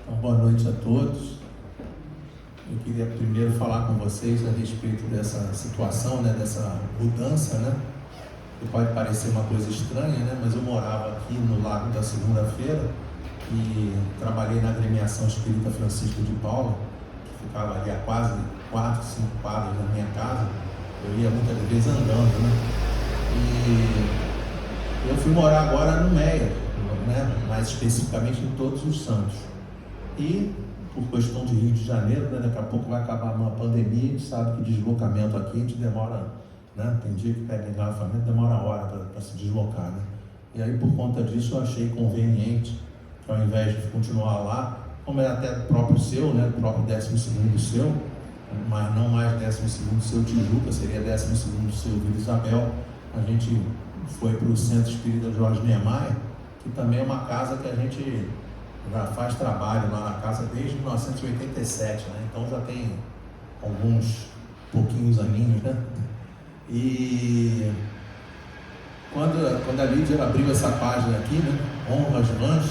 Então, boa noite a todos. Eu queria primeiro falar com vocês a respeito dessa situação, né, dessa mudança, né, que pode parecer uma coisa estranha, né, mas eu morava aqui no Largo da Segunda-feira e trabalhei na agremiação Espírita Francisco de Paula, que ficava ali a quase 4, 5 quadras da minha casa. Eu ia muitas vezes andando, né, e eu fui morar agora no Meia, né, mais especificamente em Todos os Santos. E por questão de Rio de Janeiro, né, daqui a pouco vai acabar uma pandemia, a gente sabe que deslocamento aqui a gente demora, né, tem dia que pega engarrafamento, demora hora para se deslocar, né? E aí por conta disso eu achei conveniente que ao invés de continuar lá, como é até próprio seu, né, próprio 12º seu, mas não mais 12º seu Tijuca, seria 12º seu Vila Isabel, a gente foi para o Centro Espírita Jorge Niemeyer, que também é uma casa que a gente já faz trabalho lá na casa desde 1987, né? Então já tem alguns pouquinhos aninhos, né? E quando a Lídia abriu essa página aqui, né, Honras Vãs,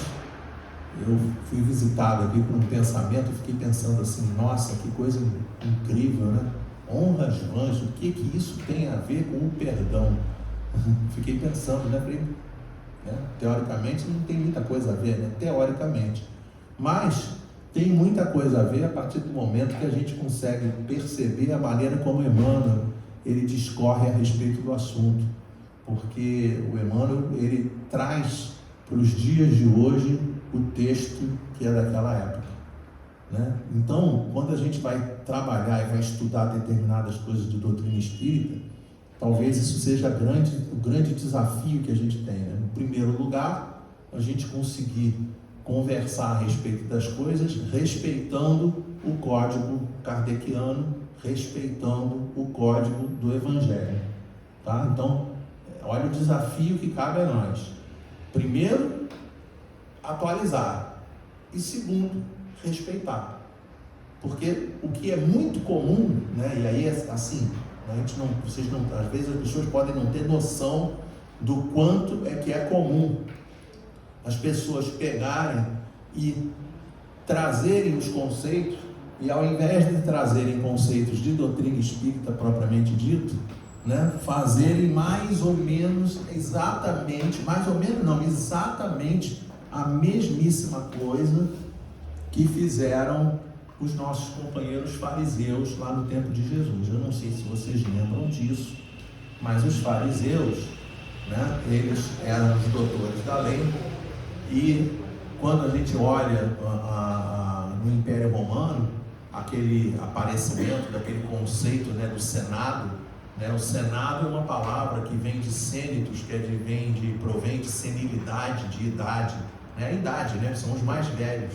eu fui visitado aqui por um pensamento, fiquei pensando assim, nossa, que coisa incrível, né? Honras Vãs, o que isso tem a ver com o perdão? Fiquei pensando, né? Falei, teoricamente não tem muita coisa a ver, né? Teoricamente, mas tem muita coisa a ver a partir do momento que a gente consegue perceber a maneira como Emmanuel ele discorre a respeito do assunto, porque o Emmanuel ele traz para os dias de hoje o texto que é daquela época, né? Então, quando a gente vai trabalhar e vai estudar determinadas coisas de doutrina espírita, talvez isso seja o grande desafio que a gente tem, né? Em primeiro lugar, a gente conseguir conversar a respeito das coisas, respeitando o código kardeciano, respeitando o código do Evangelho, tá? Então, olha o desafio que cabe a nós. Primeiro, atualizar. E segundo, respeitar. Porque o que é muito comum, né? E aí, assim, às vezes as pessoas podem não ter noção do quanto é que é comum as pessoas pegarem e trazerem os conceitos, e ao invés de trazerem conceitos de doutrina espírita propriamente dito, né, fazerem mais ou menos exatamente a mesmíssima coisa que fizeram os nossos companheiros fariseus lá no tempo de Jesus. Eu não sei se vocês lembram disso, mas os fariseus, né, eles eram os doutores da lei, e quando a gente olha no Império Romano, aquele aparecimento daquele conceito, né, do Senado, né, o Senado é uma palavra que vem de sênitos, provém de senilidade, de idade, né, a idade, né, são os mais velhos.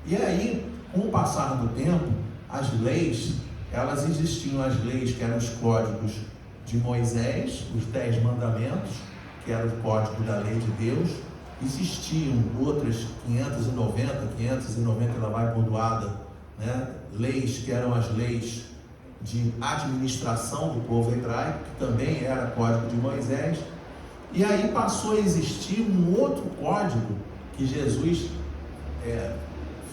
E aí, com o passar do tempo, as leis, elas existiam, as leis que eram os códigos de Moisés, os 10 mandamentos, que era o código da lei de Deus. Existiam outras 590 ela vai bordoada, né? Leis que eram as leis de administração do povo hebraico, que também era código de Moisés. E aí passou a existir um outro código que Jesus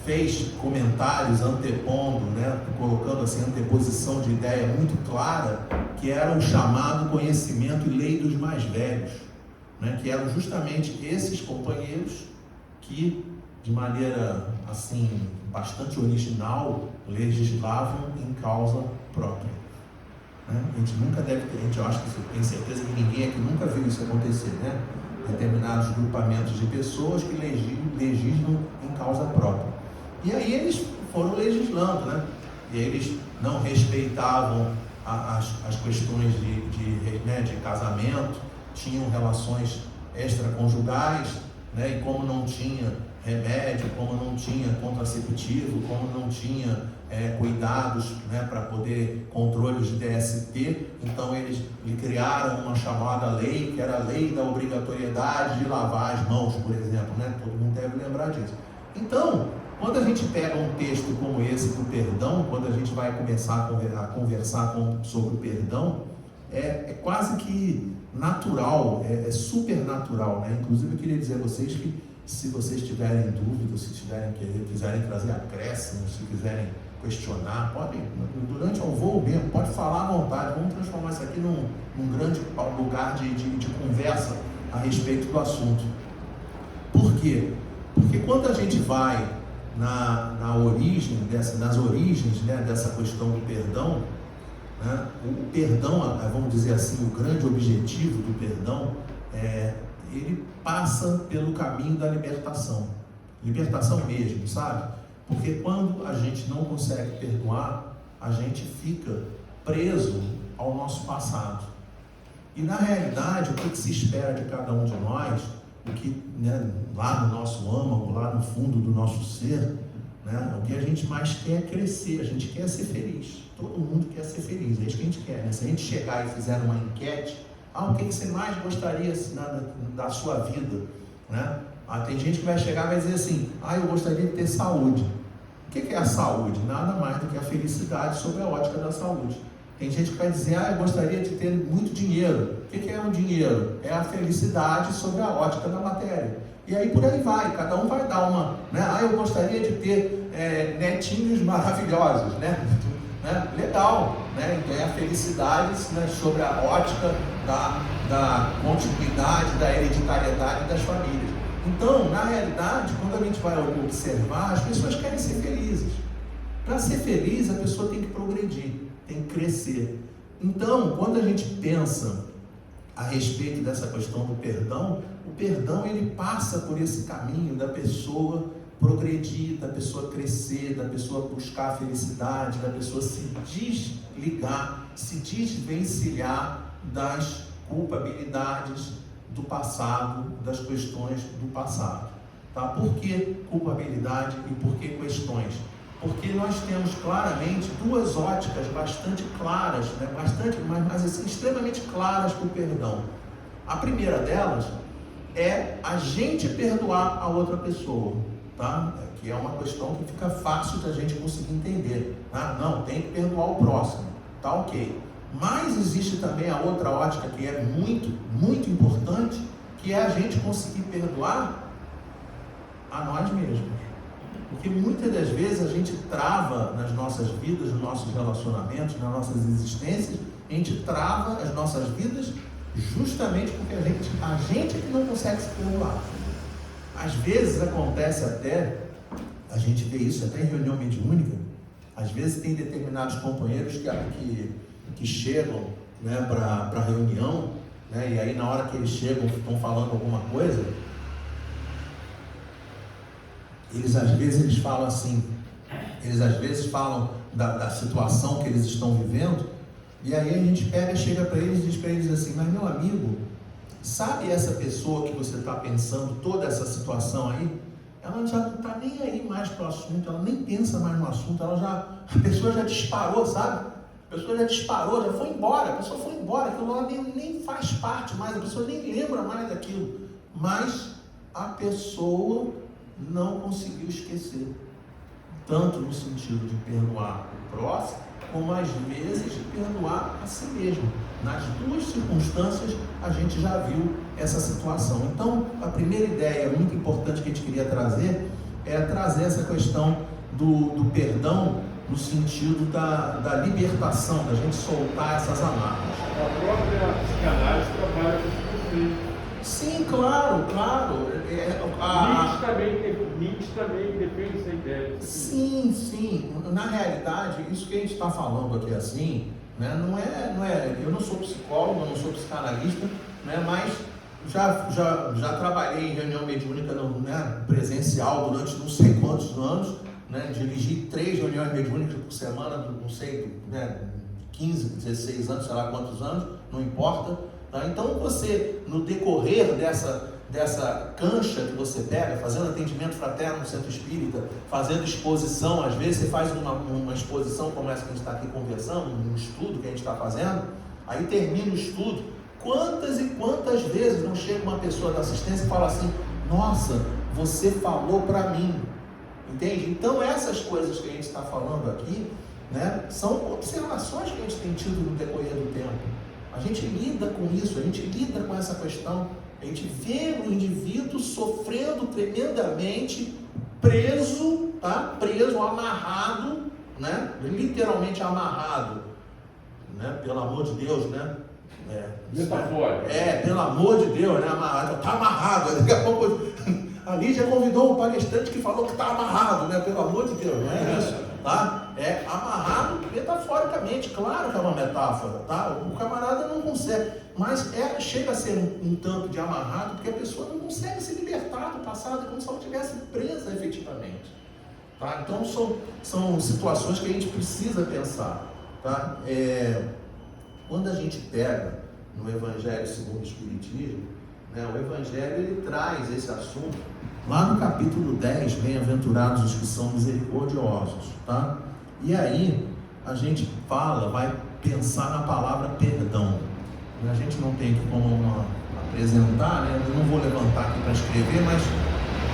fez comentários antepondo, né, colocando assim, anteposição de ideia muito clara, que era o chamado conhecimento e lei dos mais velhos, né, que eram justamente esses companheiros que, de maneira assim, bastante original, legislavam em causa própria, né? A gente nunca deve ter, eu acho que tem certeza que ninguém aqui nunca viu isso acontecer, né? Determinados grupamentos de pessoas que legislam em causa própria. E aí eles foram legislando, né? E eles não respeitavam as questões de casamento, tinham relações extraconjugais, né? E como não tinha remédio, como não tinha contraceptivo, como não tinha cuidados, né, para poder controles de DST, então eles criaram uma chamada lei, que era a lei da obrigatoriedade de lavar as mãos, por exemplo, né? Todo mundo deve lembrar disso. Então, quando a gente pega um texto como esse do perdão, quando a gente vai começar a conversar sobre o perdão, é quase que natural, é super natural, né? Inclusive eu queria dizer a vocês que se vocês tiverem dúvidas, se quiserem trazer acréscimos, se quiserem questionar, pode, durante o voo mesmo, pode falar à vontade. Vamos transformar isso aqui num grande lugar de conversa a respeito do assunto. Por quê? Porque quando a gente vai nas origens, né, dessa questão do perdão, né, o perdão, vamos dizer assim, o grande objetivo do perdão ele passa pelo caminho da libertação mesmo, sabe? Porque quando a gente não consegue perdoar, a gente fica preso ao nosso passado. E na realidade, o que se espera de cada um de nós, o que, né, lá no nosso âmago, lá no fundo do nosso ser, né, o que a gente mais quer é crescer, a gente quer ser feliz. Todo mundo quer ser feliz, é isso que a gente quer, né? Se a gente chegar e fizer uma enquete, o que você mais gostaria da sua vida, né? Tem gente que vai chegar e vai dizer assim, eu gostaria de ter saúde. O que é a saúde? Nada mais do que a felicidade sob a ótica da saúde. Tem gente que vai dizer, eu gostaria de ter muito dinheiro. O que é o dinheiro? É a felicidade sob a ótica da matéria. E aí por aí vai, cada um vai dar uma, né? Eu gostaria de ter netinhos maravilhosos, né? Legal, né? Então é a felicidade, né, sobre a ótica da continuidade, da hereditariedade das famílias. Então, na realidade, quando a gente vai observar, as pessoas querem ser felizes. Para ser feliz, a pessoa tem que progredir, tem que crescer. Então, quando a gente pensa a respeito dessa questão do perdão, o perdão ele passa por esse caminho da pessoa progredir, da pessoa crescer, da pessoa buscar a felicidade, da pessoa se desligar, se desvencilhar das culpabilidades do passado, das questões do passado. Tá? Por que culpabilidade e por que questões? Porque nós temos claramente duas óticas bastante claras, né? mas assim, extremamente claras para o perdão. A primeira delas é a gente perdoar a outra pessoa, tá? Que é uma questão que fica fácil da gente conseguir entender. Tá? Não, tem que perdoar o próximo, tá ok. Mas existe também a outra ótica que é muito, muito importante, que é a gente conseguir perdoar a nós mesmos. Porque muitas das vezes a gente trava nas nossas vidas, nos nossos relacionamentos, nas nossas existências, a gente trava as nossas vidas justamente porque a gente é que não consegue se perdoar. Às vezes acontece até, a gente vê isso até em reunião mediúnica, às vezes tem determinados companheiros que chegam, né, para a reunião, né, e aí na hora que eles chegam, estão falando alguma coisa, eles falam assim, eles às vezes falam da situação que eles estão vivendo, e aí a gente chega para eles e diz para eles assim, mas meu amigo, sabe essa pessoa que você está pensando, toda essa situação aí, ela já não está nem aí mais para o assunto, ela nem pensa mais no assunto, a pessoa já disparou, sabe? A pessoa já disparou, já foi embora, a pessoa foi embora, aquilo lá nem faz parte mais, a pessoa nem lembra mais daquilo, mas a pessoa não conseguiu esquecer, tanto no sentido de perdoar o próximo, como às vezes de perdoar a si mesmo. Nas duas circunstâncias a gente já viu essa situação. Então a primeira ideia muito importante que a gente queria trazer é trazer essa questão do perdão no sentido da libertação, da gente soltar essas amarras. A própria psicanálise trabalha com esse conceito. Sim, claro. Nietzsche também defende essa ideia. Sim. Na realidade, isso que a gente está falando aqui assim, né, não é. Eu não sou psicólogo, eu não sou psicanalista, né, mas já trabalhei em reunião mediúnica, né, presencial durante não sei quantos anos, né, dirigi 3 reuniões mediúnicas por semana, não sei, né, 15, 16 anos, sei lá quantos anos, não importa. Tá? Então você, no decorrer dessa cancha que você pega, fazendo atendimento fraterno no centro espírita, fazendo exposição, às vezes você faz uma exposição como essa que a gente está aqui conversando, um estudo que a gente está fazendo, aí termina o estudo, quantas e quantas vezes não chega uma pessoa da assistência e fala assim, nossa, você falou para mim, entende? Então essas coisas que a gente está falando aqui, né, são observações que a gente tem tido no decorrer do tempo. A gente lida com isso, a gente lida com essa questão, A gente vê o indivíduo sofrendo tremendamente, preso, tá? Preso, amarrado, né? Literalmente amarrado, né? Pelo amor de Deus, né? Metafórico. Pelo amor de Deus, né? Amarrado, tá amarrado. Daqui a pouco a Lígia convidou um palestrante que falou que está amarrado, né? Pelo amor de Deus, não é isso, tá? É amarrado metaforicamente, claro que é uma metáfora, tá? O camarada não consegue, mas chega a ser um tanto de amarrado, porque a pessoa não consegue se libertar do passado, como se ela estivesse presa efetivamente, tá? Então são situações que a gente precisa pensar, tá? Quando a gente pega no Evangelho segundo o Espiritismo, né, o Evangelho ele traz esse assunto lá no capítulo 10, bem-aventurados os que são misericordiosos, tá? E aí a gente vai pensar na palavra perdão. A gente não tem aqui como apresentar, né? Eu não vou levantar aqui para escrever, mas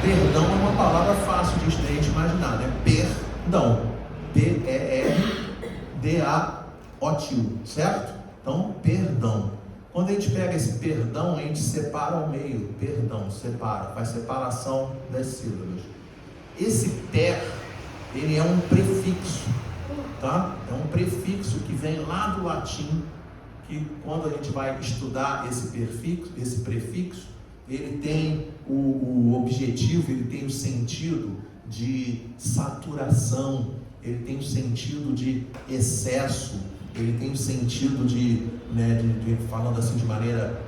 perdão é uma palavra fácil de a gente imaginar, né? Perdão, P-E-R-D-A-O-T-U, certo? Então, perdão. Quando a gente pega esse perdão, a gente separa ao meio. Perdão, separa, faz separação das sílabas. Esse per, ele é um prefixo, tá? É um prefixo que vem lá do latim, que quando a gente vai estudar esse prefixo, ele tem o objetivo, ele tem o sentido de saturação, ele tem o sentido de excesso, ele tem o sentido de falando assim de maneira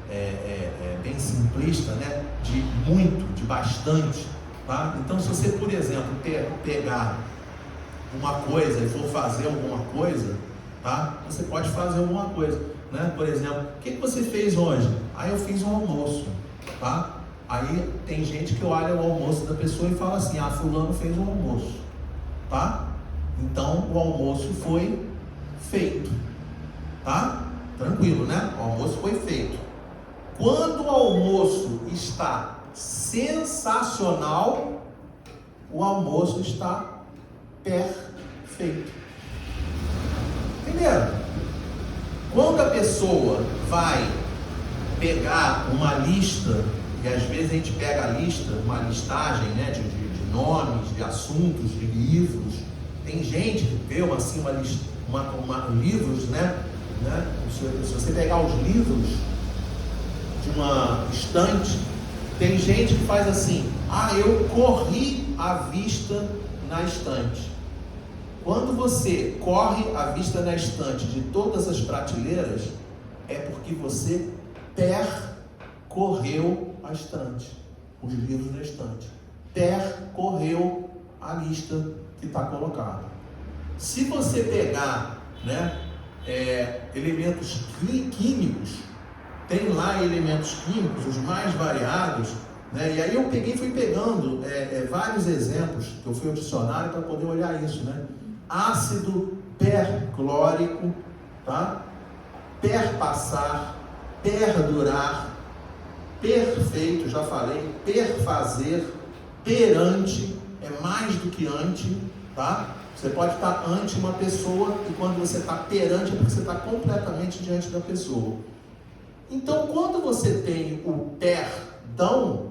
bem simplista, né? De muito, de bastante, tá? Então, se você, por exemplo, pegar uma coisa e for fazer alguma coisa, tá? Você pode fazer alguma coisa, né? Por exemplo, o que você fez hoje? Eu fiz um almoço, tá? Aí tem gente que olha o almoço da pessoa e fala assim: fulano fez um almoço, tá? Então, o almoço foi feito, tá? Tranquilo, né? O almoço foi feito. Quando o almoço está sensacional, o almoço está perfeito. Entenderam? Quando a pessoa vai pegar uma lista, e às vezes a gente pega a lista, uma listagem, né, de nomes, de assuntos, de livros. Tem gente que vê assim livros, né? Se você pegar os livros de uma estante, tem gente que faz assim: eu corri a vista na estante. Quando você corre a vista na estante de todas as prateleiras, é porque você percorreu a estante, os livros na estante, percorreu a lista que está colocada. Se você pegar, né, elementos químicos, tem lá elementos químicos, os mais variados, né? E aí eu fui pegando vários exemplos que eu fui ao dicionário para poder olhar isso, né? Ácido perclórico, tá? Perpassar, perdurar, perfeito, já falei, perfazer, perante, é mais do que ante, tá? Você pode estar ante uma pessoa, e quando você está perante, é porque você está completamente diante da pessoa. Então, quando você tem o perdão,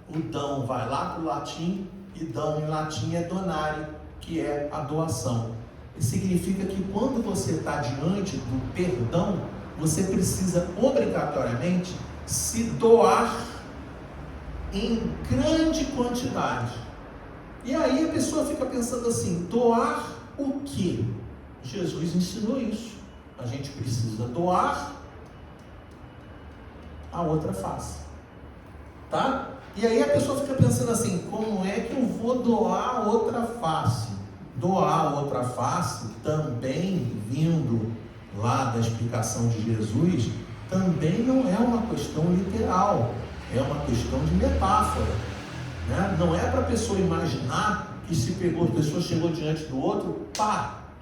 o dão vai lá para o latim, e dão em latim é donare, que é a doação. Isso significa que quando você está diante do perdão, você precisa obrigatoriamente se doar em grande quantidade. E aí a pessoa fica pensando assim: doar o quê? Jesus ensinou isso. A gente precisa doar a outra face, tá? E aí a pessoa fica pensando assim: como é que eu vou doar a outra face? Doar a outra face, também vindo lá da explicação de Jesus, também não é uma questão literal, é uma questão de metáfora, né? Não é para a pessoa imaginar que se pegou, a pessoa chegou diante do outro,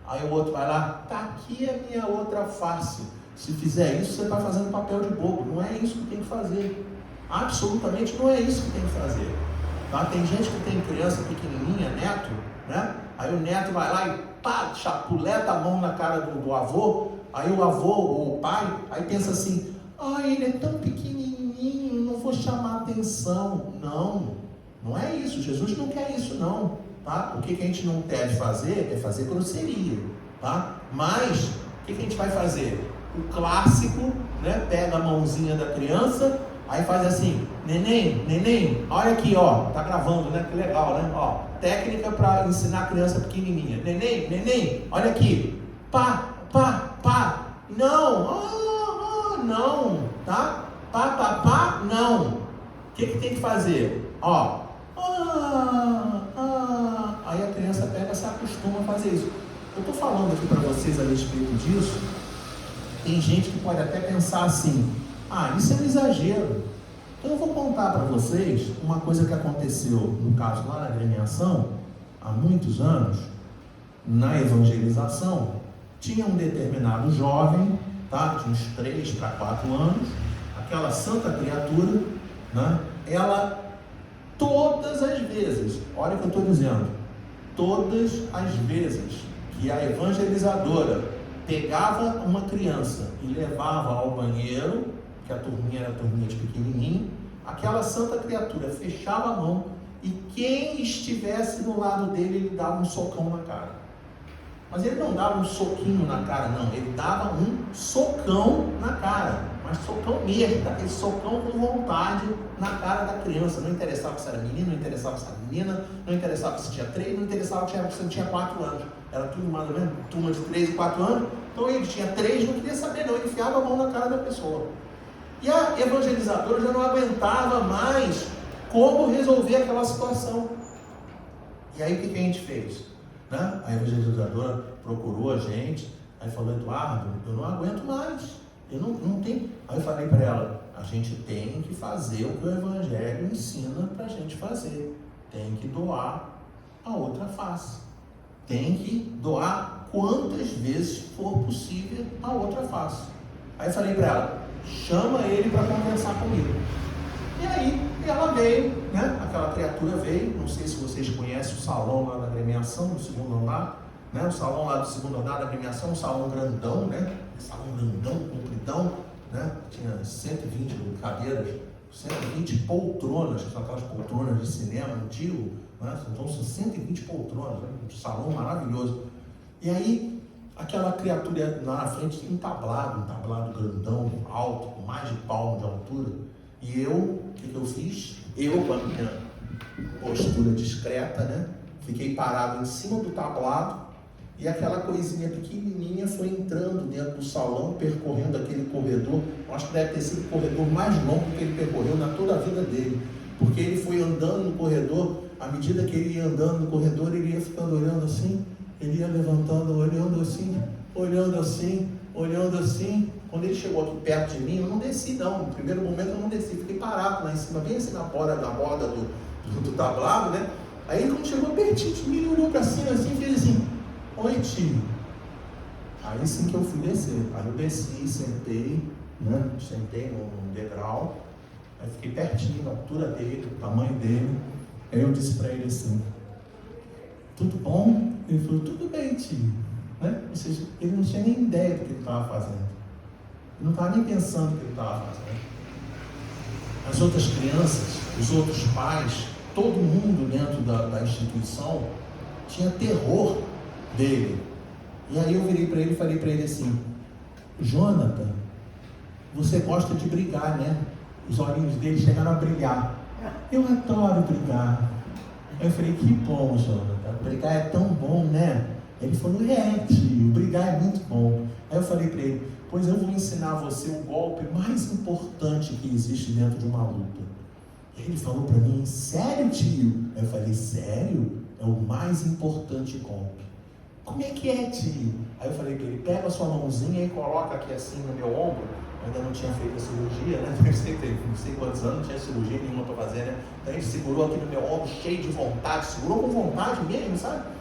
aí o outro vai lá, aqui a minha outra face. Se fizer isso, você está fazendo papel de bobo. Não é isso que tem que fazer. Absolutamente não é isso que tem que fazer, tá? Tem gente que tem criança pequenininha, neto, né? Aí o neto vai lá e chapuleta a mão na cara do avô. Aí o avô ou o pai, aí pensa assim: ele é tão pequenininho, não vou chamar atenção. Não é isso. Jesus não quer isso, não. Tá? O que a gente não deve fazer é fazer grosseria. Tá? Mas, o que a gente vai fazer? O clássico, né? Pega a mãozinha da criança, aí faz assim, neném, olha aqui, ó, tá gravando, né? Que legal, né? Ó, técnica para ensinar a criança pequenininha. Neném, olha aqui, pá, não, tá? Pá, não. O que tem que fazer? Ó, aí a criança pega, se acostuma a fazer isso. Eu estou falando aqui para vocês a respeito disso. Tem gente que pode até pensar assim, isso é um exagero. Então eu vou contar para vocês uma coisa que aconteceu, no caso lá na agremiação, há muitos anos, na evangelização. Tinha um determinado jovem, tá, de uns 3 para 4 anos, aquela santa criatura, né, ela, todas as vezes, olha o que eu estou dizendo, todas as vezes que a evangelizadora pegava uma criança e levava ao banheiro, que a turminha era a turminha de pequenininho, aquela santa criatura fechava a mão e quem estivesse do lado dele, ele dava um socão na cara. Mas ele não dava um soquinho na cara, não, ele dava um socão na cara, mas socão mesmo, aquele socão com vontade na cara da criança. Não interessava se era menino, não interessava se era menina, não interessava se tinha 3, não interessava se tinha 4 anos. Era tudo mais ou menos, turma de 3 e 4 anos, então ele tinha 3, não queria saber não, ele enfiava a mão na cara da pessoa. E a evangelizadora já não aguentava mais como resolver aquela situação. E aí o que a gente fez? Né? A evangelizadora procurou a gente, aí falou, Eduardo, eu não aguento mais, eu não tenho. Aí eu falei para ela, a gente tem que fazer o que o evangelho ensina para a gente fazer, tem que doar a outra face, tem que doar quantas vezes for possível a outra face. Aí eu falei para ela, chama ele para conversar comigo. E aí ela veio, né? Aquela criatura veio, não sei se vocês conhecem o salão lá da agremiação, no segundo andar, né? O salão lá do segundo andar da agremiação, um salão grandão, né? Salão grandão, compridão, né? Tinha 120 cadeiras, 120 poltronas, que são aquelas poltronas de cinema antigo, né? Então são 120 poltronas, né? Um salão maravilhoso. E aí, aquela criatura lá na frente tinha um tablado grandão, alto, com mais de palmo de altura. E eu, o que eu fiz? Eu, com a minha postura discreta, né? Fiquei parado em cima do tablado e aquela coisinha pequenininha foi entrando dentro do salão, percorrendo aquele corredor. Eu acho que deve ter sido o corredor mais longo que ele percorreu na toda a vida dele. Porque ele foi andando no corredor, à medida que ele ia andando no corredor, ele ia ficando olhando assim, ele ia levantando, olhando assim. Quando ele chegou aqui perto de mim, eu não desci não. No primeiro momento eu não desci, fiquei parado lá em cima, bem assim na borda do tablado, né? Aí quando chegou pertinho de mim, ele olhou para cima assim, fez assim, oi tio. Aí sim que eu fui descer. Aí eu desci, sentei, né? Sentei num degrau, aí fiquei pertinho, na altura dele, do tamanho dele. Aí eu disse para ele assim, tudo bom? Ele falou, tudo bem tio. Né? Ou seja, ele não tinha nem ideia do que ele estava fazendo. Ele não estava nem pensando no que ele estava fazendo. As outras crianças, os outros pais, todo mundo dentro da instituição tinha terror dele. E aí eu virei para ele e falei para ele assim, Jonathan, você gosta de brigar, né? Os olhinhos dele chegaram a brilhar. Eu adoro brigar. Aí eu falei, que bom, Jonathan, brigar é tão bom, né? Ele falou, tio, brigar é muito bom. Aí eu falei para ele, pois eu vou ensinar você o golpe mais importante que existe dentro de uma luta. E ele falou para mim, sério, tio? Aí eu falei, sério? É o mais importante golpe. Como é que é, tio? Aí eu falei para ele, pega a sua mãozinha e coloca aqui assim no meu ombro. Eu ainda não tinha feito a cirurgia, né? Não sei quantos anos, não tinha cirurgia nenhuma para fazer, né? Então ele segurou aqui no meu ombro, cheio de vontade, segurou com vontade mesmo, sabe?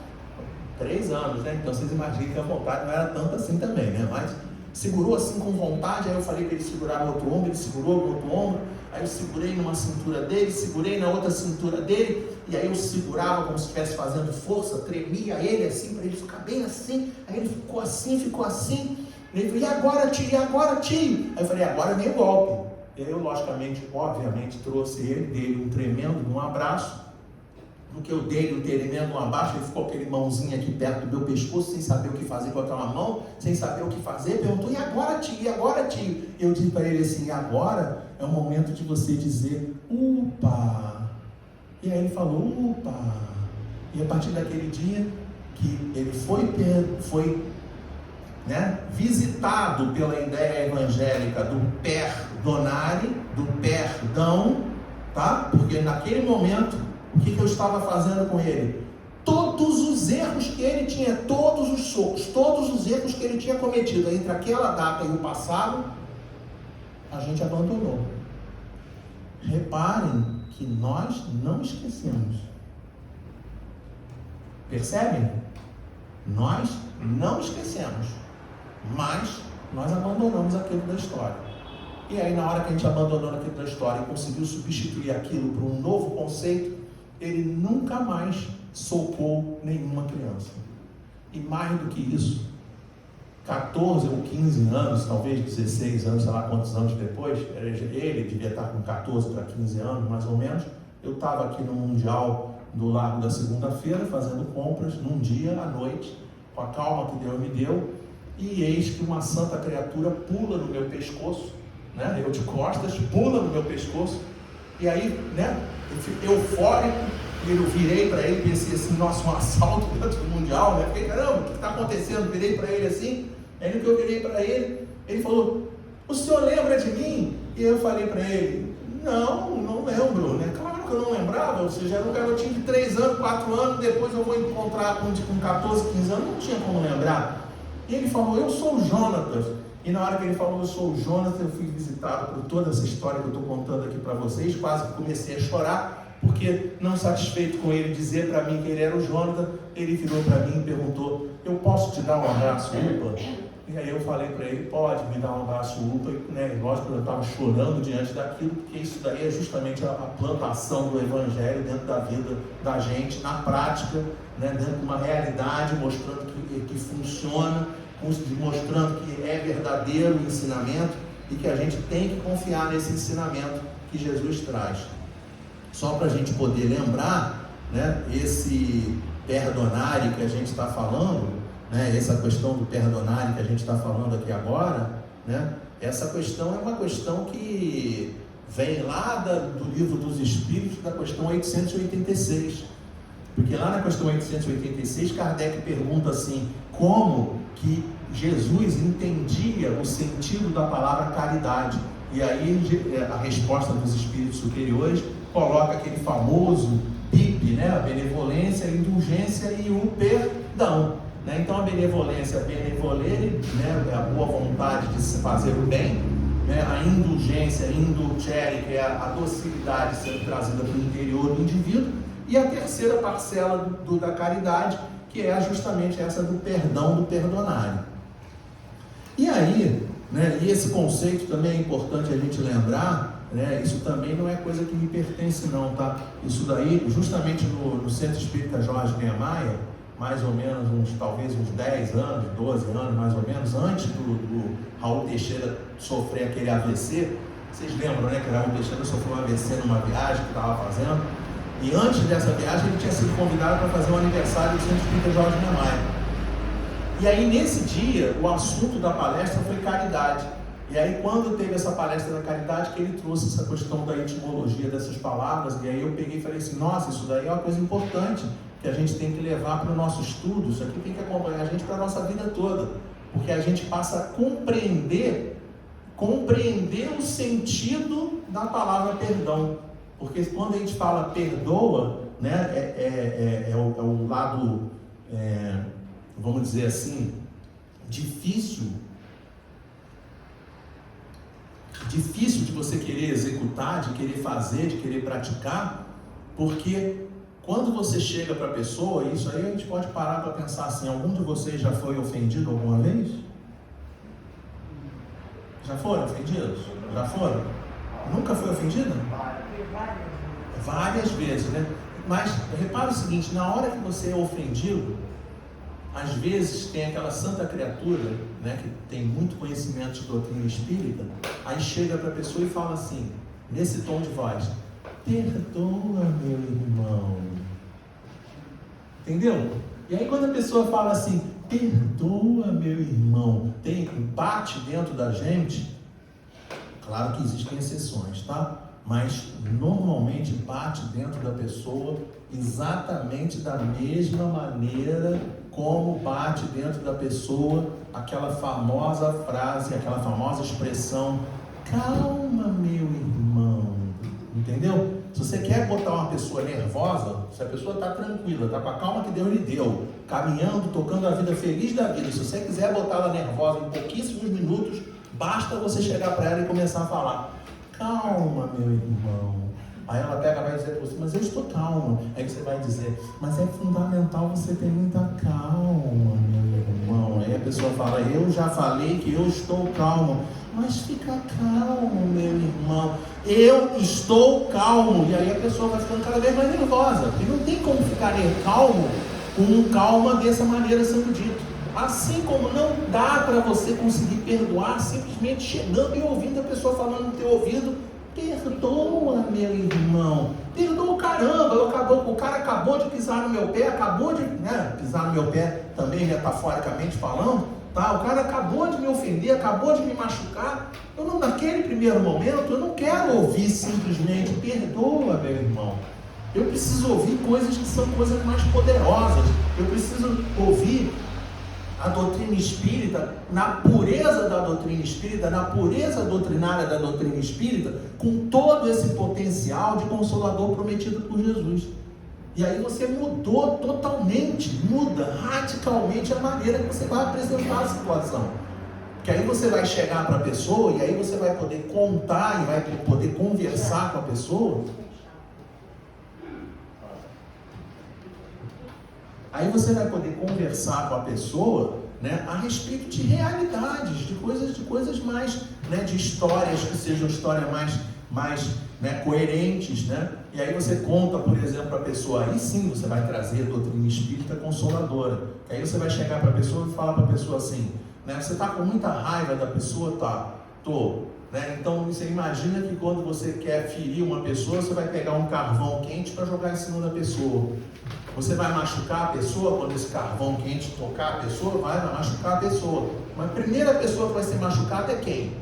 3 anos, né? Então vocês imaginem que a vontade não era tanta assim também, né? Mas segurou assim com vontade, aí eu falei para ele segurar no outro ombro, ele segurou no outro ombro, aí eu segurei numa cintura dele, segurei na outra cintura dele, e aí eu segurava como se estivesse fazendo força, tremia ele assim, para ele ficar bem assim, aí ele ficou assim, ele falou, e agora tio? Aí eu falei, agora vem o golpe. Eu, logicamente, obviamente, trouxe ele, dei um tremendo abraço. No que eu dei um tremendo abraço, ele ficou com aquele mãozinho aqui perto do meu pescoço, sem saber o que fazer com aquela mão, sem saber o que fazer, perguntou, e agora, tio? E agora, tio? Eu disse para ele assim, agora é o momento de você dizer, upa. E aí ele falou, upa. E a partir daquele dia que ele foi visitado pela ideia evangélica do perdonare, do perdão, tá? Porque naquele momento, o que eu estava fazendo com ele? Todos os erros que ele tinha, todos os socos, todos os erros que ele tinha cometido entre aquela data e o passado, a gente abandonou. Reparem que nós não esquecemos. Percebem? Nós não esquecemos, mas nós abandonamos aquilo da história. E aí, na hora que a gente abandonou aquilo da história e conseguiu substituir aquilo por um novo conceito, ele nunca mais socou nenhuma criança. E mais do que isso, 14 ou 15 anos, talvez 16 anos, sei lá quantos anos depois, ele devia estar com 14 para 15 anos, mais ou menos. Eu estava aqui no Mundial do Largo da Segunda-feira, fazendo compras, num dia, à noite, com a calma que Deus me deu, e eis que uma santa criatura pula no meu pescoço, eu de costas, pula no meu pescoço, e aí, eufórico, eu virei para ele, pensei assim, nossa, um assalto dentro do Mundial, fiquei, caramba, o que está acontecendo? Virei para ele assim, aí no que eu virei para ele, ele falou, o senhor lembra de mim? E eu falei para ele, não lembro, claro que eu não lembrava, ou seja, era um garotinho de 3 anos, 4 anos, depois eu vou encontrar com 14, 15 anos, não tinha como lembrar. E ele falou, eu sou o Jonatas. E na hora que ele falou, eu sou o Jonatas, eu fui visitado por toda essa história que eu estou contando aqui para vocês, quase que comecei a chorar, porque não satisfeito com ele dizer para mim que ele era o Jonatas, ele virou para mim e perguntou, eu posso te dar um abraço, upa? E aí eu falei para ele, pode me dar um abraço, upa, e lógico que eu estava chorando diante daquilo, porque isso daí é justamente a plantação do Evangelho dentro da vida da gente, na prática, dentro de uma realidade, mostrando que funciona, mostrando que é verdadeiro o ensinamento e que a gente tem que confiar nesse ensinamento que Jesus traz. Só para a gente poder lembrar, esse perdonare que a gente está falando, essa questão do perdonare que a gente está falando aqui agora, essa questão é uma questão que vem lá do livro dos Espíritos, da questão 886. Porque lá na questão 886, Kardec pergunta assim, como que Jesus entendia o sentido da palavra caridade? E aí a resposta dos Espíritos Superiores coloca aquele famoso BIP, a benevolência, a indulgência e o perdão. Então a benevolência, benevolere, é a boa vontade de se fazer o bem, a indulgência, indulgere, que é a docilidade sendo trazida para o interior do indivíduo, e a terceira parcela da caridade, que é justamente essa do perdão, do perdonare. E aí, e esse conceito também é importante a gente lembrar, isso também não é coisa que me pertence não, tá? Isso daí, justamente no Centro Espírita Jorge Niemeyer, mais ou menos talvez uns 10 anos, 12 anos mais ou menos, antes do Raul Teixeira sofrer aquele AVC, vocês lembram, que o Raul Teixeira sofreu um AVC numa viagem que estava fazendo, e antes dessa viagem ele tinha sido convidado para fazer um aniversário do Centro Espírita Jorge Niemeyer. E aí nesse dia, o assunto da palestra foi caridade. E aí quando teve essa palestra da caridade, que ele trouxe essa questão da etimologia dessas palavras, e aí eu peguei e falei assim, nossa, isso daí é uma coisa importante, que a gente tem que levar para o nosso estudo, isso aqui tem que acompanhar a gente para a nossa vida toda, porque a gente passa a compreender o sentido da palavra perdão, porque quando a gente fala perdoa, é o lado, vamos dizer assim, difícil de você querer executar, de querer fazer, de querer praticar, porque quando você chega para a pessoa, isso aí a gente pode parar para pensar assim, algum de vocês já foi ofendido alguma vez? Já foram ofendidos? Já foram? Nunca foi ofendido? Várias vezes, Mas repara o seguinte, na hora que você é ofendido, às vezes tem aquela santa criatura, né, que tem muito conhecimento de doutrina espírita, aí chega para a pessoa e fala assim, nesse tom de voz: perdoa, meu irmão. Entendeu? E aí quando a pessoa fala assim, perdoa, meu irmão, bate dentro da gente. Claro que existem exceções, tá? Mas normalmente bate dentro da pessoa exatamente da mesma maneira como bate dentro da pessoa aquela famosa frase, aquela famosa expressão: calma, meu irmão. Entendeu? Se você quer botar uma pessoa nervosa, se a pessoa está tranquila, está com a calma que Deus lhe deu, caminhando, tocando a vida feliz da vida, se você quiser botar ela nervosa em pouquíssimos minutos, basta você chegar para ela e começar a falar: calma, meu irmão. Aí ela pega e vai dizer para você: mas eu estou calma. Aí você vai dizer: mas é fundamental você ter muita calma, meu irmão. Aí a pessoa fala: eu já falei que eu estou calmo. Mas fica calmo, meu irmão. Eu estou calmo. E aí a pessoa vai ficando cada vez mais nervosa. E não tem como ficar calmo com calma dessa maneira sendo dito. Assim como não dá para você conseguir perdoar simplesmente chegando e ouvindo a pessoa falando no teu ouvido: perdoa, meu irmão. Perdoa, caramba, o cara acabou de pisar no meu pé, acabou de pisar no meu pé também metaforicamente falando, tá? O cara acabou de me ofender, acabou de me machucar. Eu não, naquele primeiro momento, eu não quero ouvir simplesmente perdoa, meu irmão. Eu preciso ouvir coisas que são coisas mais poderosas. Eu preciso ouvir a doutrina espírita, na pureza da doutrina espírita, na pureza doutrinária da doutrina espírita, com todo esse potencial de consolador prometido por Jesus. E aí você mudou totalmente, muda radicalmente a maneira que você vai apresentar a situação. Que aí você vai chegar para a pessoa, e aí você vai poder contar, e vai poder conversar com a pessoa. Aí você vai poder conversar com a pessoa, né, a respeito de realidades, de coisas mais, né, de histórias que sejam histórias mais coerentes, né? E aí você conta, por exemplo, para a pessoa, aí sim você vai trazer a doutrina espírita consoladora. Que aí você vai chegar para a pessoa e falar para a pessoa assim, né, você está com muita raiva da pessoa? Tá, tô. Né? Então você imagina que quando você quer ferir uma pessoa, você vai pegar um carvão quente para jogar em cima da pessoa. Você vai machucar a pessoa quando esse carvão quente tocar a pessoa? Vai machucar a pessoa. Mas a primeira pessoa que vai ser machucada é quem?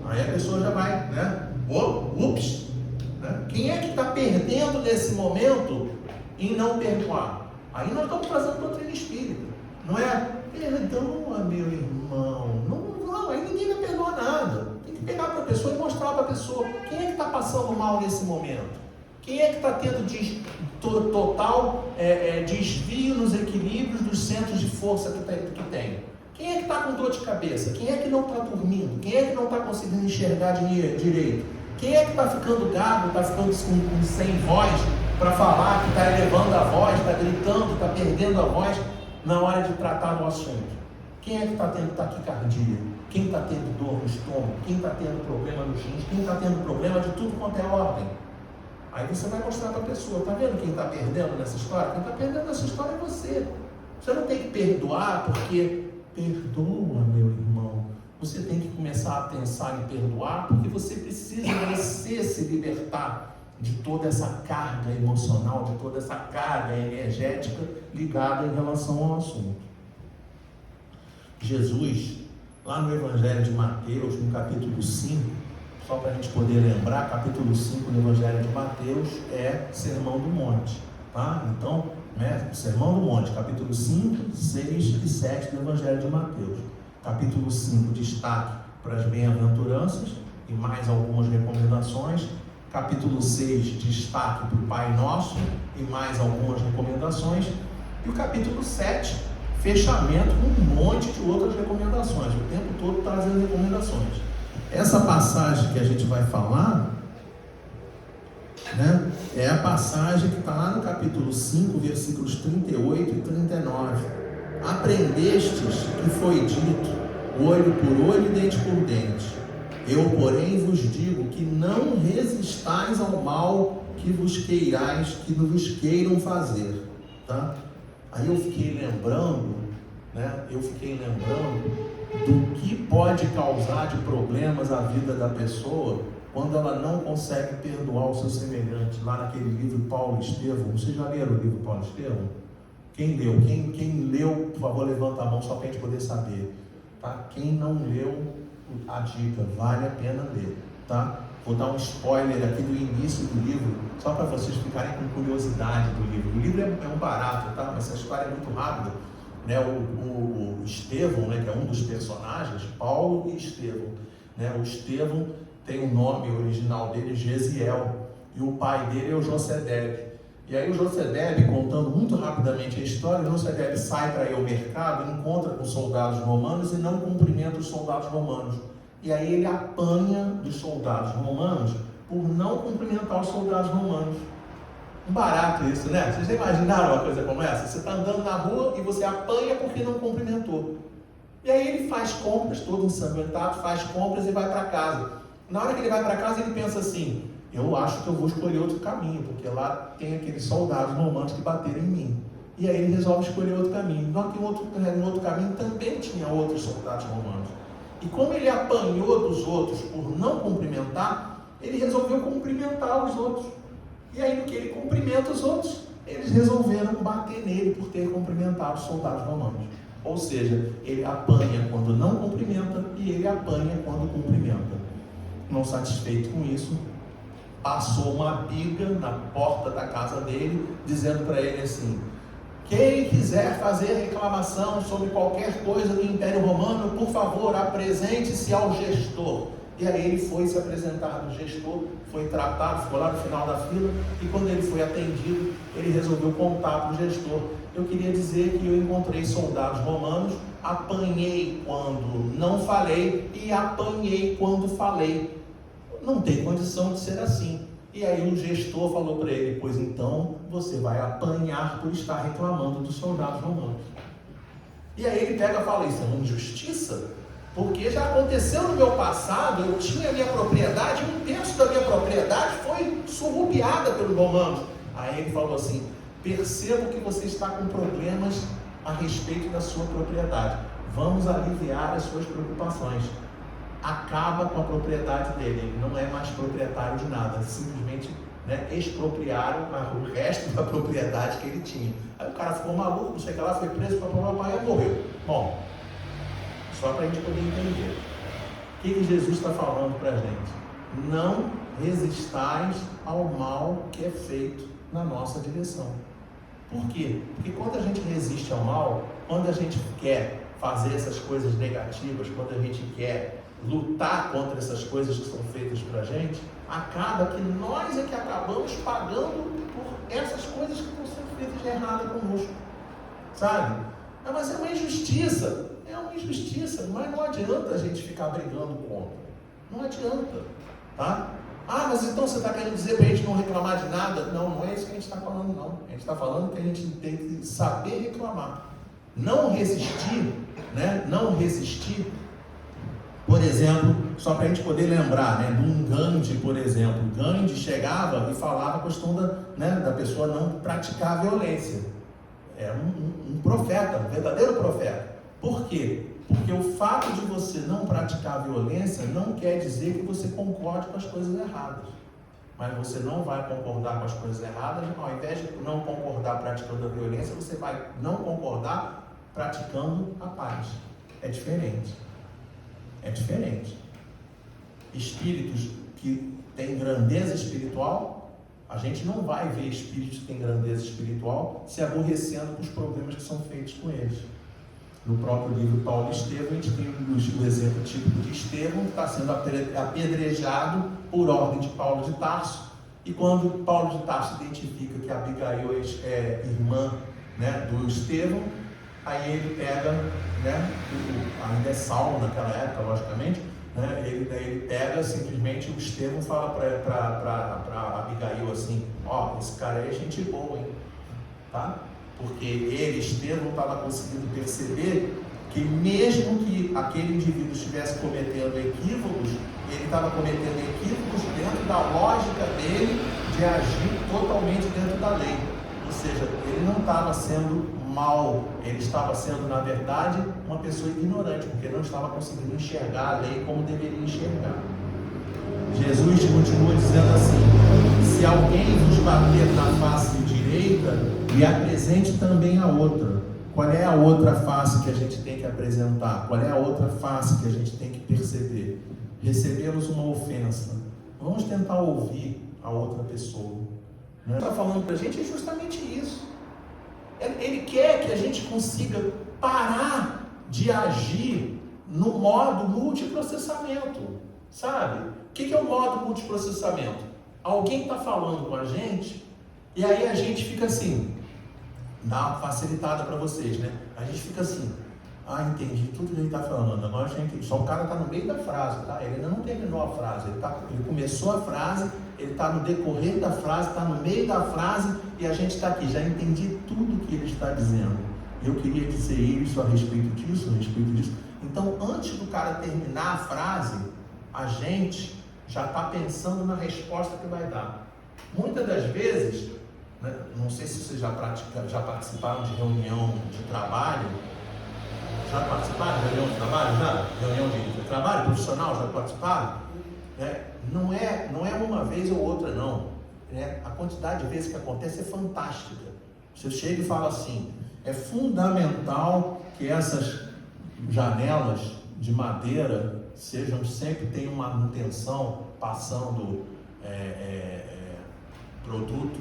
Aí a pessoa já vai, né? Ups! Né? Quem é que está perdendo nesse momento em não perdoar? Aí nós estamos trazendo doutrina espírita. Não é perdoa, meu irmão. Não, aí ninguém vai perdoar nada. Tem que pegar para a pessoa e mostrar para a pessoa quem é que está passando mal nesse momento. Quem é que está tendo total desvio nos equilíbrios dos centros de força que tem? Quem é que está com dor de cabeça? Quem é que não está dormindo? Quem é que não está conseguindo enxergar direito? Quem é que está ficando gago, está ficando sem voz para falar, que está elevando a voz, está gritando, está perdendo a voz na hora de tratar do assunto? Quem é que está tendo taquicardia? Quem está tendo dor no estômago? Quem está tendo problema nos rins? Quem está tendo problema de tudo quanto é ordem? Aí você vai mostrar para a pessoa, tá vendo quem está perdendo nessa história? Quem está perdendo nessa história é você. Você não tem que perdoar porque perdoa, meu irmão. Você tem que começar a pensar em perdoar porque você precisa se libertar de toda essa carga emocional, de toda essa carga energética ligada em relação ao assunto. Jesus, lá no Evangelho de Mateus, no capítulo 5, só para a gente poder lembrar, capítulo 5 do Evangelho de Mateus é Sermão do Monte, tá? Então, Sermão do Monte, capítulo 5, 6 e 7 do Evangelho de Mateus. Capítulo 5, destaque para as bem-aventuranças e mais algumas recomendações. Capítulo 6, destaque para o Pai Nosso e mais algumas recomendações. E o capítulo 7, fechamento com um monte de outras recomendações, o tempo todo trazendo recomendações. Essa passagem que a gente vai falar, né, é a passagem que está lá no capítulo 5, versículos 38 e 39. Aprendestes que foi dito, olho por olho e dente por dente. Eu, porém, vos digo que não resistais ao mal que vos queiram fazer. Tá? Aí eu fiquei lembrando, né? Do que pode causar de problemas à vida da pessoa quando ela não consegue perdoar o seu semelhante. Lá naquele livro Paulo e Estevão, vocês já leram o livro Paulo e Estevão? Quem leu? Quem leu, por favor, levanta a mão só para a gente poder saber. Tá? Quem não leu, a dica, vale a pena ler. Tá? Vou dar um spoiler aqui do início do livro, só para vocês ficarem com curiosidade do livro. O livro é um barato, tá? Mas essa história é muito rápida. Né? O Estevão, né, que é um dos personagens, Paulo e Estevão. Né? O Estevão tem o nome original dele, Gesiel, e o pai dele é o José. E aí o José, contando muito rapidamente a história, o José sai para ir ao mercado, encontra com soldados romanos e não cumprimenta os soldados romanos. E aí ele apanha dos soldados romanos por não cumprimentar os soldados romanos. Um barato isso, né? Vocês já imaginaram uma coisa como essa? Você está andando na rua e você apanha porque não cumprimentou. E aí ele faz compras, todo ensanguentado, faz compras e vai para casa. Na hora que ele vai para casa, ele pensa assim: eu acho que eu vou escolher outro caminho, porque lá tem aqueles soldados romanos que bateram em mim. E aí ele resolve escolher outro caminho. No outro caminho também tinha outros soldados romanos. E como ele apanhou dos outros por não cumprimentar, ele resolveu cumprimentar os outros. E aí, no que ele cumprimenta os outros, eles resolveram bater nele por ter cumprimentado os soldados romanos. Ou seja, ele apanha quando não cumprimenta e ele apanha quando cumprimenta. Não satisfeito com isso, passou uma biga na porta da casa dele, dizendo para ele assim: quem quiser fazer reclamação sobre qualquer coisa do Império Romano, por favor, apresente-se ao gestor. E aí ele foi se apresentar no gestor, foi tratado, ficou lá no final da fila, e quando ele foi atendido, ele resolveu contar para o gestor: eu queria dizer que eu encontrei soldados romanos, apanhei quando não falei e apanhei quando falei. Não tem condição de ser assim. E aí o gestor falou para ele: pois então você vai apanhar por estar reclamando dos soldados romanos. E aí ele pega e fala: isso é uma injustiça? Porque já aconteceu no meu passado, eu tinha a minha propriedade, um terço da minha propriedade foi surrupiada pelos romanos. Aí ele falou assim: percebo que você está com problemas a respeito da sua propriedade. Vamos aliviar as suas preocupações. Acaba com a propriedade dele, ele não é mais proprietário de nada, simplesmente, né, expropriaram o resto da propriedade que ele tinha. Aí o cara ficou maluco, não sei o que lá, foi preso, papai, e morreu. Bom, só para a gente poder entender o que Jesus está falando para a gente: não resistais ao mal que é feito na nossa direção. Por quê? Porque quando a gente resiste ao mal, quando a gente quer fazer essas coisas negativas, quando a gente quer lutar contra essas coisas que são feitas para a gente, acaba que nós é que acabamos pagando por essas coisas que estão sendo feitas de errado conosco, sabe? Mas é uma injustiça, mas não adianta a gente ficar brigando contra, não adianta, tá? Mas então você está querendo dizer para a gente não reclamar de nada? Não é isso que a gente está falando, não. A gente está falando que a gente tem que saber reclamar, não resistir, né? Não resistir. Por exemplo, só para a gente poder lembrar, né, de um Gandhi, por exemplo. Gandhi chegava e falava a questão da pessoa não praticar a violência. Era um profeta, um verdadeiro profeta. Por quê? Porque o fato de você não praticar a violência não quer dizer que você concorde com as coisas erradas. Mas você não vai concordar com as coisas erradas, ao invés de não concordar praticando a violência, você vai não concordar praticando a paz. É diferente. É diferente. Espíritos que têm grandeza espiritual, a gente não vai ver espíritos que têm grandeza espiritual se aborrecendo com os problemas que são feitos com eles. No próprio livro Paulo e Estevão, a gente tem o exemplo típico de Estevão, que está sendo apedrejado por ordem de Paulo de Tarso. E quando Paulo de Tarso identifica que Abigail é irmã, né, do Estevão, aí ele pega, né, ainda é Saulo naquela época, logicamente, né, ele pega simplesmente o Estevão, fala para Abigail assim: esse cara aí é gente boa, hein? Tá? Porque ele, Estevão, estava conseguindo perceber que mesmo que aquele indivíduo estivesse cometendo equívocos, ele estava cometendo equívocos dentro da lógica dele de agir totalmente dentro da lei. Ou seja, ele não estava sendo mal, ele estava sendo, na verdade, uma pessoa ignorante, porque não estava conseguindo enxergar a lei como deveria enxergar. Jesus continua dizendo assim: se alguém vos bater na face direita, lhe apresente também a outra. Qual é a outra face que a gente tem que apresentar? Qual é a outra face que a gente tem que perceber? Recebemos uma ofensa, vamos tentar ouvir a outra pessoa. Ele está falando para a gente é justamente isso. Ele quer que a gente consiga parar de agir no modo multiprocessamento, sabe? O que é o modo multiprocessamento? Alguém está falando com a gente e aí a gente fica assim, dá uma facilitada para vocês, né? A gente fica assim, entendi tudo que ele está falando, agora já entendi. Só o cara está no meio da frase, tá? Ele ainda não terminou a frase, ele começou a frase, ele está no decorrer da frase, está no meio da frase e a gente está aqui, já entendi tudo que ele está dizendo. Eu queria dizer isso a respeito disso, a respeito disso. Então, antes do cara terminar a frase, a gente já está pensando na resposta que vai dar. Muitas das vezes, né, não sei se vocês já participaram de reunião de trabalho. Já participaram de reunião de trabalho? Já? Reunião de trabalho profissional, já participaram? Não é uma vez ou outra, não. A quantidade de vezes que acontece é fantástica. Você chega e fala assim: é fundamental que essas janelas de madeira tenham manutenção, passando produto,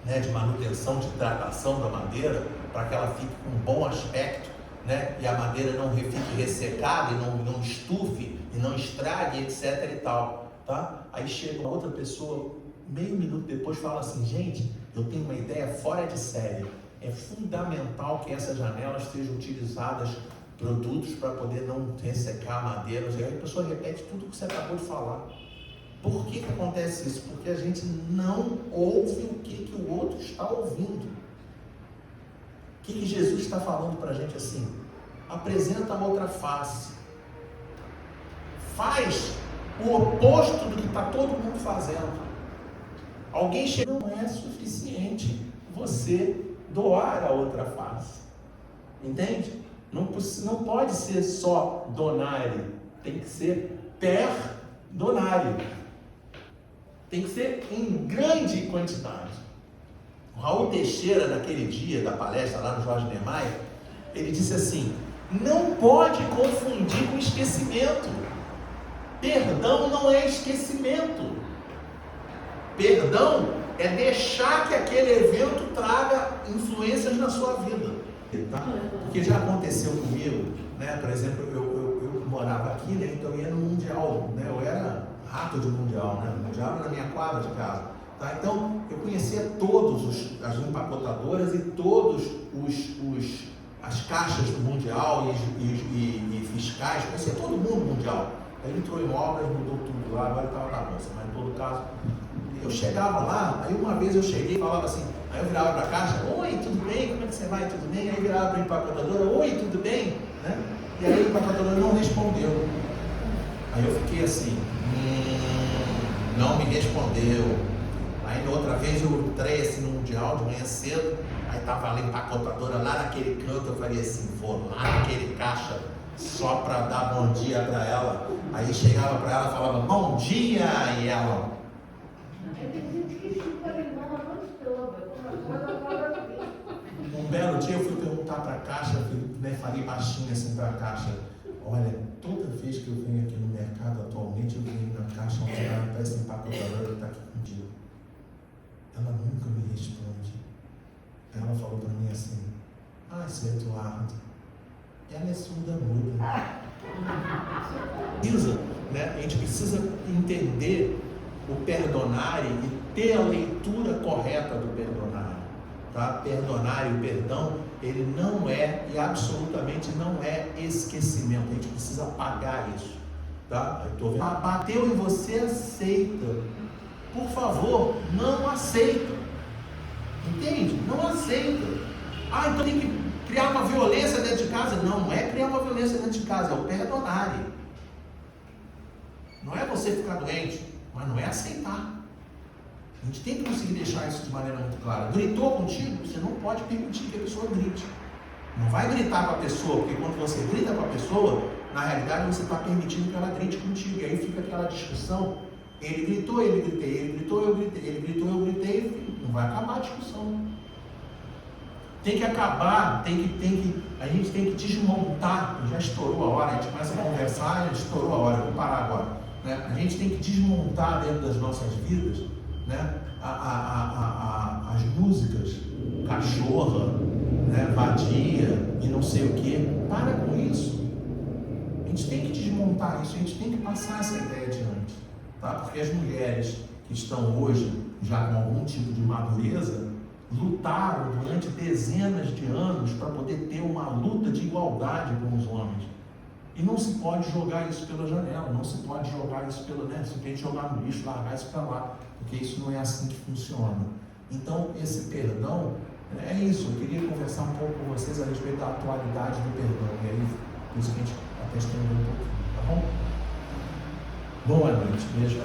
né, de manutenção, de hidratação da madeira, para que ela fique com um bom aspecto, né, e a madeira não fique ressecada, e não estufe, e não estrague, etc e tal, tá? Aí chega outra pessoa, meio minuto depois, fala assim: gente, eu tenho uma ideia fora de série, é fundamental que essas janelas sejam utilizadas produtos para poder não ressecar a madeira. E aí a pessoa repete tudo que você acabou de falar. Por que acontece isso? Porque a gente não ouve o que o outro está ouvindo. O que Jesus está falando para a gente assim? Apresenta a outra face. Faz o oposto do que está todo mundo fazendo. Alguém chega, não é suficiente você doar a outra face. Entende? Não pode ser só donare, tem que ser perdonare. Tem que ser em grande quantidade. O Raul Teixeira, naquele dia da palestra lá no Jorge Niemeyer, ele disse assim: não pode confundir com esquecimento. Perdão não é esquecimento. Perdão é deixar que aquele evento traga influências na sua vida. Tá? Porque já aconteceu comigo, né? Por exemplo, eu morava aqui, né? Então eu ia no Mundial, né? Eu era rato de Mundial, né? O Mundial era na minha quadra de casa, tá? Então eu conhecia as empacotadoras e todos as caixas do Mundial e fiscais, conhecia todo mundo Mundial. Aí entrou em obras, mudou tudo lá, agora estava na bolsa, mas em todo caso, eu chegava lá, aí uma vez eu cheguei e falava assim, aí eu virava para a caixa: oi, tudo bem? Como é que você vai? Tudo bem? Aí virava para a empacotadora: oi, tudo bem? Né? E aí a empacotadora não respondeu. Aí eu fiquei assim, não me respondeu. Aí na outra vez eu entrei assim no Mundial de manhã cedo, aí estava a empacotadora lá naquele canto, eu falei assim: vou lá naquele caixa só para dar bom dia para ela. Aí chegava para ela e falava: bom dia, e ela... Um belo dia eu fui perguntar para a caixa, né, falei baixinho assim para a caixa: olha, toda vez que eu venho aqui no mercado atualmente, eu venho na caixa onde está essa empacotadora que está aqui contigo. Ela nunca me responde. Ela falou para mim assim: seu Eduardo, ela é surda muda. A gente precisa entender o perdonare e ter a leitura correta do perdonare. Tá? Perdonar e o perdão, ele não é, e absolutamente não é esquecimento. A gente precisa apagar isso. Tá? Bateu em você, aceita. Por favor, não aceita. Entende? Não aceita. Então tem que criar uma violência dentro de casa. Não é criar uma violência dentro de casa, é o perdonare. Não é você ficar doente, mas não é aceitar. A gente tem que conseguir deixar isso de maneira muito clara. Gritou contigo, você não pode permitir que a pessoa grite. Não vai gritar com a pessoa, porque quando você grita com a pessoa, na realidade você está permitindo que ela grite contigo. E aí fica aquela discussão. Ele gritou, ele gritei, ele gritou, eu gritei, ele gritou, eu gritei. Não vai acabar a discussão. Tem que acabar, a gente tem que desmontar. Já estourou a hora, a gente começa a conversar, já estourou a hora, eu vou parar agora. Né? A gente tem que desmontar dentro das nossas vidas, né? As músicas, cachorra, né? Vadia e não sei o que. Para com isso. A gente tem que desmontar isso, a gente tem que passar essa ideia adiante. Tá? Porque as mulheres que estão hoje já com algum tipo de madureza, lutaram durante dezenas de anos para poder ter uma luta de igualdade com os homens. E não se pode jogar isso pela janela, não se pode jogar isso pela, né? Simplesmente jogar no lixo, largar isso para lá, porque isso não é assim que funciona. Então, esse perdão, é isso. Eu queria conversar um pouco com vocês a respeito da atualidade do perdão. E aí, por isso que a gente até estendeu um pouquinho, tá bom? Boa noite, beijo.